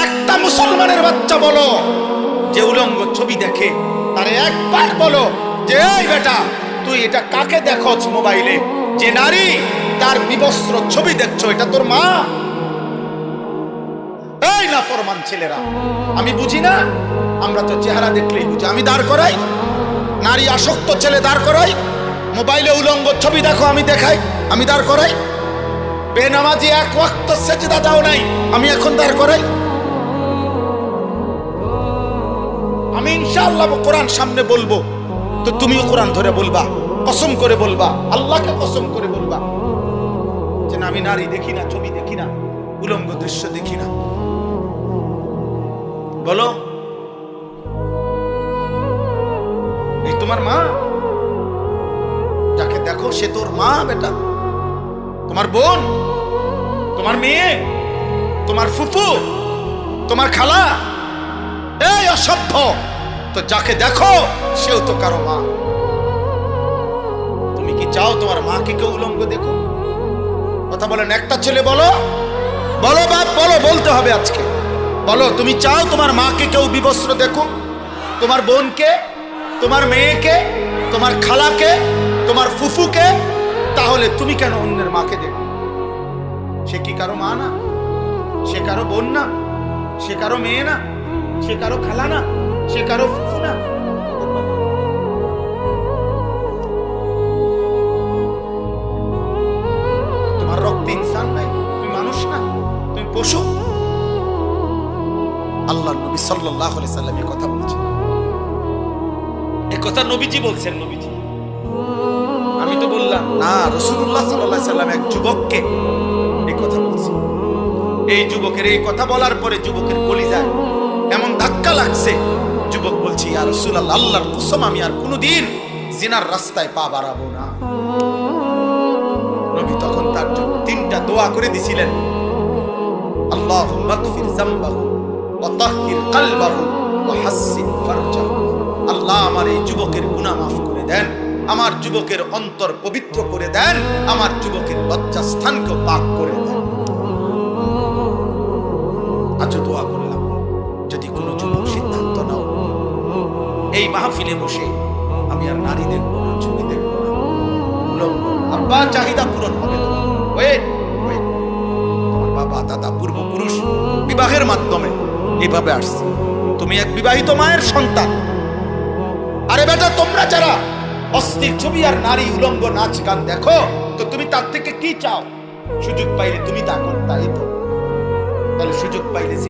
একটা মুসলমানের বাচ্চা বলো যে উলঙ্গ ছবি দেখে, তারে একবার বলো যে এই বেটা তুই এটা কাকে দেখছ মোবাইলে, যে নারী তার বিবস্ত্র ছবি দেখছো, এটা তোর মা? এই নাফরমান ছেলেরা, আমি বুঝি না, আমরা তো চেহারা দেখলেই বুঝি। আমি দাঁড় করাই, নারী আসক্ত ছেলে দাঁড় করাই, মোবাইলে উলঙ্গ ছবি দেখো আমি দেখাই, আমি দাঁড় করাই। বেনামাজি এক ওয়াক্ত সেজদা দাও নাই, আমি এখন দাঁড় করাই। আমি ইনশাআল্লাহ কোরআন সামনে বলবো, তো তুমিও কোরআন ধরে বলবা, কসম করে বলবা, আল্লাহকে কসম করে বলবা যে না, আমি নারী দেখি না, ছবি দেখি না, উলঙ্গ দৃশ্য দেখি না। বলো, এই তোমার মা? যাকে দেখো সে তোর মা বেটা? তোমার বোন, তোমার মেয়ে, তোমার ফুফু, তোমার খালা? এই অসভ্য! তো যাকে দেখো সেও তো কারো মা। তুমি কি চাও তোমার মাকে কেউ উলঙ্গ দেখো? কথা বলেন, একটা ছেলে বলো, বলো বাপ, বলো, বলতে হবে আজকে। বলো, তুমি চাও তোমার মাকে কেউ বিবস্ত্র দেখো? তোমার বোনকে, তোমার মেয়েকে, তোমার খালাকে, তোমার ফুফুকে? তাহলে তুমি কেন অন্যের মাকে দেখো? সে কি কারো মা না? সে কারো বোন না? সে কারো মেয়ে না? সে কারো খালা না? সে কারো ফুফু না? তোমার রক্তে ইনসান নাই? তুমি মানুষ না? তুমি পশু? আল্লাহর নবী সাল্লাল্লাহু আলাইহি সাল্লাম এই কথা বলেছেন। এই কথা নবীজি বলছেন। নবীজি, আমি তো বললাম না, রাসূলুল্লাহ সাল্লাল্লাহু আলাইহি সাল্লাম এক যুবককে এই কথা বলছেন। এই যুবকের এই কথা বলার পরে যুবকের কলিজায় এমন ধাক্কা লাগছে, যুবক বলছে, ইয়া রাসূলুল্লাহ, আল্লাহর কসম আমি আর কোনোদিন জিনার রাস্তায় পা বাড়াবো না। নবী তখন তার জন্য তিনটা দোয়া করে দিছিলেন, আল্লাহুম্মা গফির যামবাহু ওয়া তাহহির কলবাহু ওয়া হাসসিন ফারজাহু। আল্লাহ আমার এই যুবকের গুনাহ মাফ করে দেন, আমার যুবকের অন্তর পবিত্র করে দেন, আমার যুবকের লজ্জাস্থানকে পাক করে দেন। আজও দোয়া করলাম, যদি কোনো যুবক সিদ্ধান্ত নাও এই মাহফিলে বসে আমি আর নারী দেখবো না, ছবি দেখবো না, উলঙ্গ, আব্বা চাহিদা পূরণ হবে তোমার। তোমার বাবা দাদা পূর্বপুরুষ বিবাহের মাধ্যমে এইভাবে আসছে, তুমি এক বিবাহিত মায়ের সন্তান। আরে বেটা, তোমরা যারা অস্থির ছবি আর নারী উলঙ্গ নাচ গান দেখো, তো তুমি তার থেকে কি চাও? সুযোগ পাইলে তুমি তা করতা, এই তো। তাহলে সুযোগ পাইলে